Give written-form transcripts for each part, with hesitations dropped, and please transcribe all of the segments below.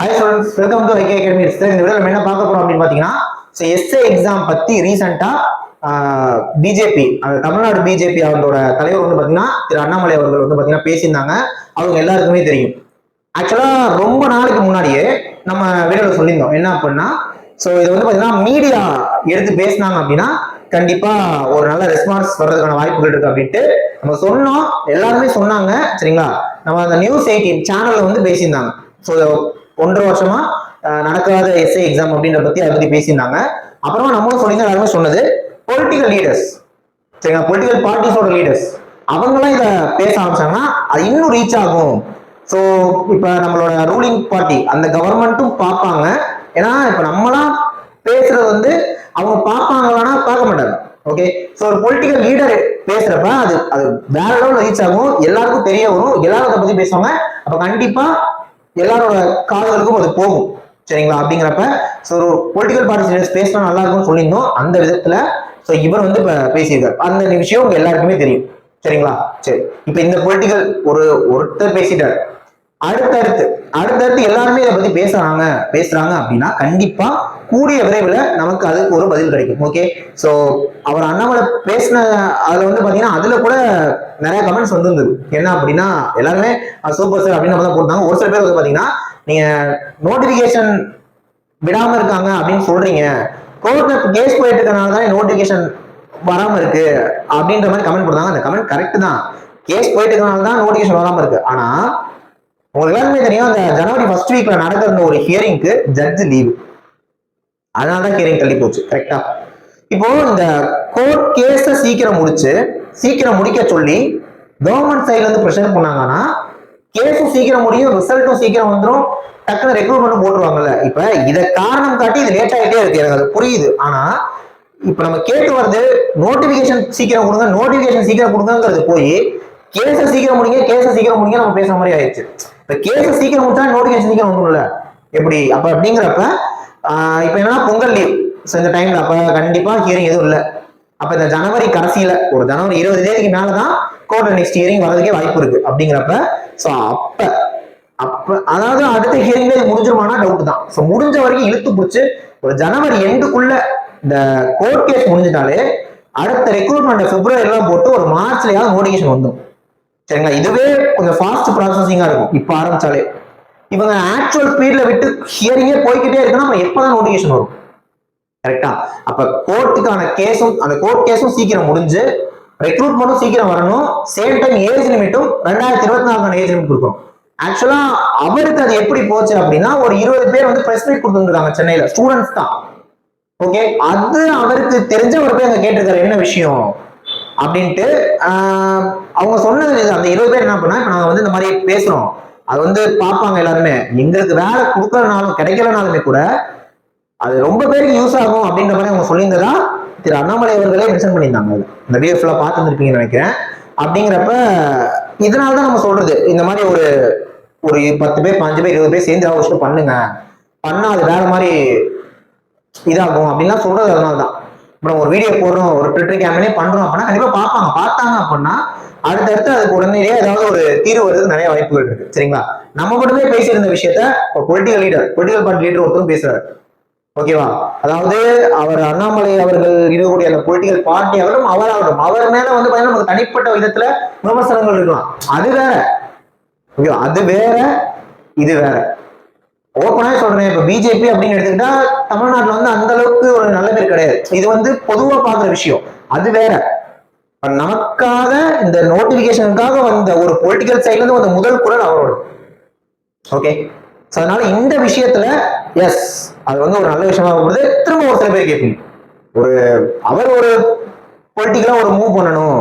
Hi students, welcome to IK academy. இந்த video நம்ம என்ன பார்க்க போறோம் அப்படின்னு பார்த்தீங்கன்னா, எஸ்ஏ எக்ஸாம் பத்தி ரீசெண்டா பிஜேபி தமிழ்நாடு பிஜேபி அவங்களோட தலைவர் வந்து பார்த்தீங்கன்னா திரு அண்ணாமலை அவர்கள் வந்து பார்த்தீங்கன்னா பேசியிருந்தாங்க. அவங்க எல்லாருக்குமே தெரியும். ஆக்சுவலா ரொம்ப நாளைக்கு முன்னாடியே நம்ம வீடியோல சொல்லியிருந்தோம் என்ன அப்படின்னா, ஸோ இது வந்து பார்த்தீங்கன்னா மீடியா எடுத்து பேசினாங்க அப்படின்னா கண்டிப்பா ஒரு நல்ல ரெஸ்பான்ஸ் வர்றதுக்கான வாய்ப்புகள் இருக்கு அப்படின்ட்டு நம்ம சொன்னோம். எல்லாருமே சொன்னாங்க. சரிங்களா? நம்ம அந்த நியூஸ் 18 சேனல்ல வந்து பேசியிருந்தாங்க. ஸோ 1.5 வருஷமா நடக்காத எஸ்ஏ எக்ஸாம் அப்படின்ற பத்தி அதை பத்தி பேசியிருந்தாங்க. அப்புறமா நம்மளும் சொல்லியிருந்தோம். எல்லாருமே சொன்னது பொலிட்டிக்கல் லீடர்ஸ், சரிங்களா, பொலிட்டிக்கல் பார்ட்டிஸோட லீடர்ஸ் அவங்களாம் இதை பேச ஆரம்பிச்சாங்கன்னா அது இன்னும் ரீச் ஆகும். ஸோ இப்ப நம்மளோட ரூலிங் பார்ட்டி அந்த கவர்மெண்ட்டும் பார்ப்பாங்க. ஏன்னா இப்ப நம்மளாம் பேசுறது வந்து அவங்க பார்ப்பாங்களான்னா பார்க்க மாட்டாங்க. ஓகே, ஸோ ஒரு பொலிட்டிக்கல் லீடர் பேசுறப்ப அது அது வேற லெவலில் ரீச் ஆகும், எல்லாருக்கும் தெரிய வரும், எல்லாரும் அதை பத்தி பேசுவாங்க. அப்ப கண்டிப்பா எல்லாரோட காதுகளுக்கும் அது போகும். சரிங்களா? அப்படிங்கிறப்ப ஸோ ஒரு பொலிட்டிக்கல் பார்ட்டிஸ் பேசினா நல்லா இருக்கும்னு சொல்லியிருந்தோம். அந்த விதத்துல ஸோ இவர் வந்து இப்ப பேசியிருக்காரு. அந்த விஷயம் உங்க எல்லாருக்குமே தெரியும். சரிங்களா? சரி, இப்ப இந்த பொலிட்டிக்கல் ஒருத்தர் பேசிட்டாரு. அடுத்தடுத்து எல்லாருமே இதை பத்தி பேசுறாங்க அப்படின்னா கண்டிப்பா கூடிய விரைவில் நமக்கு அதுக்கு ஒரு பதில் கிடைக்கும். ஓகே, ஸோ அவர் அண்ணாமலை பேசின அதுல வந்து பாத்தீங்கன்னா அதுல கூட நிறைய கமெண்ட்ஸ் வந்திருந்தது. என்ன அப்படின்னா எல்லாருமே சூப்பர் சார் அப்படின்னு தான் போட்டாங்க. ஒரு சில பேர் வந்து பாத்தீங்கன்னா நீங்க நோட்டிபிகேஷன் விடாம இருக்காங்க அப்படின்னு சொல்றீங்க, கோர்ட்ல கேஸ் போயிட்டு இருக்கனால தான் நோட்டிபிகேஷன் வராம இருக்கு அப்படின்ற மாதிரி கமெண்ட் போட்டாங்க. அந்த கமெண்ட் கரெக்ட் தான். கேஸ் போயிட்டு இருக்கனால தான் நோட்டிபிகேஷன் வராம இருக்கு. ஆனா உங்களுக்கு எல்லாருமே தெரியும், அந்த ஜனவரி 1st வீக்ல நடக்கிற ஒரு ஹியரிங்க்கு ஜட்ஜ் லீவு, அதனாலதான் ஹியரிங் தள்ளி போச்சு. கரெக்டா? இப்போ இந்த கோர்ட் கேஸ சீக்கிரம் முடிக்க சொல்லி கவர்மெண்ட் சைட்ல இருந்து ப்ரெஷர் பண்ணாங்கன்னா கேஸும் சீக்கிரம் முடியும், ரிசல்ட்டும் சீக்கிரம் வந்துடும், டக்குனு ரெக்ரூட்மெண்ட் போட்டுருவாங்கல்ல. இப்ப இதை காரணம் காட்டி இது லேட் ஆகிட்டே இருக்கு, எனக்கு அது புரியுது. ஆனா இப்ப நம்ம கேட்டு வருது நோட்டிபிகேஷன் சீக்கிரம் கொடுங்கிறது போய் கேஸ சீக்கிரம் முடிங்க நம்ம பேசுற மாதிரி ஆயிடுச்சு. இப்ப கேஸ சீக்கிரம் முடிச்சா நோட்டிபிகேஷன் சீக்கிரம் வந்துடும்ல, எப்படி அப்ப அப்படிங்கிறப்ப இப்ப என்னன்னா பொங்கல் லீவ் இந்த டைம்ல அப்ப கண்டிப்பா ஹியரிங் எதுவும் இல்லை. அப்ப இந்த ஜனவரி கடைசியில ஒரு ஜனவரி 20 தேதிக்கு மேலதான் கோர்ட்ல நெக்ஸ்ட் ஹியரிங் வரதுக்கே வாய்ப்பு இருக்கு. அப்படிங்கிறப்ப சோ அப்ப அதாவது அடுத்த ஹியரிங்ல முடிஞ்சிருமானா டவுட் தான். சோ முடிஞ்ச வரைக்கும் இழுத்து பிடிச்சு ஒரு ஜனவரி எண்டுக்குள்ள இந்த கோர்ட் கேஸ் முடிஞ்சிட்டாலே அடுத்த ரெக்ரூட்மெண்ட் பிப்ரவரிலாம் போட்டு ஒரு மார்ச்லயாவது நோட்டிபிகேஷன் வந்துடும். சரிங்களா? இதுவே கொஞ்சம் ஃபாஸ்ட் ப்ராசஸிங்கா இருக்கும். இப்ப ஆரம்பிச்சாலே இவங்க ஆக்சுவல் ஸ்பீட்ல விட்டு ஹியரிங்கே போய்கிட்டே இருக்குன்னா அப்புறம் எப்பதான் நோட்டிபிகேஷன் வரும்? கரெக்டா? அப்ப கோர்ட்டுக்கான கேஸும் அந்த கோர்ட் கேஸும் சீக்கிரம் முடிஞ்சு ரெக்ரூட்மெண்ட்டும் சீக்கிரம் வரணும். சேம் டைம் ஏஜ் லிமிட்டும் 2024 ஏஜ் லிமிட் கொடுக்கணும். ஆக்சுவலா அவருக்கு அது எப்படி போச்சு அப்படின்னா ஒரு 20 பேர் வந்து பிரஸ் மீட் கொடுத்துருக்காங்க சென்னையில, ஸ்டூடெண்ட்ஸ் தான். ஓகே, அது அவருக்கு தெரிஞ்ச ஒரு பேர் அங்க கேட்டிருக்காரு என்ன விஷயம் அப்படின்ட்டு. அவங்க சொன்னது அந்த 20 பேர் என்ன பண்ணா, இப்ப நாங்க வந்து இந்த மாதிரி பேசுறோம், அது வந்து பார்ப்பாங்க எல்லாருமே, எங்களுக்கு வேலை கொடுக்கறனாலும் கிடைக்கலனாலுமே கூட அது ரொம்ப பேருக்கு யூஸ் ஆகும் அப்படின்ற மாதிரி அவங்க சொல்லியிருந்ததா திரு அண்ணாமலை அவர்களே மென்ஷன் பண்ணியிருந்தாங்க. இந்த வீடியோ ஃபுல்லா பார்த்துருப்பீங்கன்னு நினைக்கிறேன். அப்படிங்கிறப்ப இதனாலதான் நம்ம சொல்றது இந்த மாதிரி ஒரு 10 பேர் 5 பேர் 20 பேர் சேர்ந்து விஷயம் பண்ணுங்க, பண்ணா அது வேற மாதிரி இதாகும் அப்படின்லாம் சொல்றது. அதனாலதான் அப்புறம் ஒரு வீடியோ போடுறோம், ஒரு ட்விட்டர் கேம்பெயினே பண்றோம் அப்படின்னா கண்டிப்பா பார்த்தாங்க அப்படின்னா அடுத்தடுத்து அதுக்கு உடனேயே ஏதாவது ஒரு தீர்வு வருது நிறைய வாய்ப்புகள் இருக்கு. சரிங்களா? நம்ம மட்டுமே பேசியிருந்த விஷயத்த பொலிட்டிக்கல் பார்ட்டி லீடர் ஒருத்தரும் பேசுறாரு. ஓகேவா? அதாவது அவர் அண்ணாமலை அவர்கள் இருக்கக்கூடிய அந்த பொலிட்டிக்கல் பார்ட்டி ஆகட்டும் அவர் மேல வந்து பாத்தீங்கன்னா நமக்கு தனிப்பட்ட விதத்துல விமர்சனங்கள் இருக்கலாம், அது வேற. ஓகேவா? அது வேற, இது வேற. ஓப்பனா சொல்றேன், இப்ப பிஜேபி அப்படின்னு எடுத்துக்கிட்டா தமிழ்நாட்டுல வந்து அந்த அளவுக்கு ஒரு நல்ல பேர் கிடையாது. இது வந்து பொதுவா பாக்குற விஷயம், அது வேற. நமக்காக இந்த நோட்டிபிகேஷனுக்காக வந்த ஒரு பொலிட்டிக்கல் சைட்ல இருந்து வந்த முதல் குரல் அவரோட. ஓகே, அதனால இந்த விஷயத்துல எஸ் அது வந்து ஒரு நல்ல விஷயமா போகுது. திரும்ப ஒரு சில பேர் கேட்பீங்க, அவர் ஒரு பொலிட்டிக்கலா ஒரு மூவ் பண்ணணும்,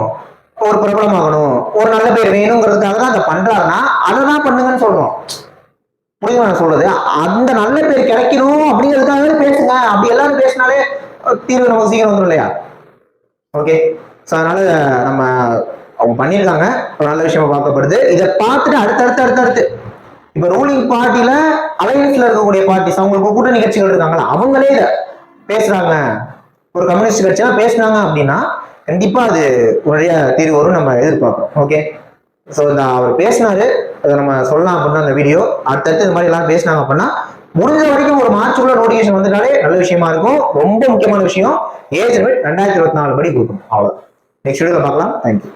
ஒரு பிரபலமாகணும், ஒரு நல்ல பேர் வேணுங்கிறதுக்காக தான் அதை பண்றாங்கன்னா அதை தான் பண்ணுங்கன்னு சொல்றோம். புரியுமா நான் சொல்றது? அந்த நல்ல பேர் கிடைக்கணும் அப்படிங்கிறதுக்காக பேசுங்க. அப்படி எல்லாரும் பேசினாலே தீர்வு நமக்கு சீக்கிரம் வந்துடும் இல்லையா? ஓகே, ஸோ அதனால நம்ம அவங்க பண்ணியிருக்காங்க, ஒரு நல்ல விஷயமா பார்க்கப்படுது. இதை பார்த்துட்டு அடுத்தடுத்து இப்ப ரூலிங் பார்ட்டில அலையன்ஸ்ல இருக்கக்கூடிய பார்ட்டிஸ் அவங்களுக்கு கூட்டணி கட்சிகள் இருக்காங்களா, அவங்களே இதை பேசுறாங்க. ஒரு கம்யூனிஸ்ட் கட்சியா பேசுனாங்க அப்படின்னா கண்டிப்பா அது நிறைய தீர்வு வரும் நம்ம எதிர்பார்க்கிறோம். ஓகே, ஸோ அவர் பேசினாரு, அதை நம்ம சொல்லலாம் அப்படின்னா அந்த வீடியோ அடுத்தடுத்து இந்த மாதிரி எல்லாம் பேசினாங்க அப்படின்னா முடிஞ்ச வரைக்கும் ஒரு மார்ச்சுக்குள்ள நோட்டிஃபிகேஷன் வந்துட்டாலே நல்ல விஷயமா இருக்கும். ரொம்ப முக்கியமான விஷயம், ஏஜ் லிமிட் 2024 படி கொடுக்கணும். அவ்வளோ. நெக்ஸ்ட் வீடியோல பார்க்கலாம். தேங்க்யூ.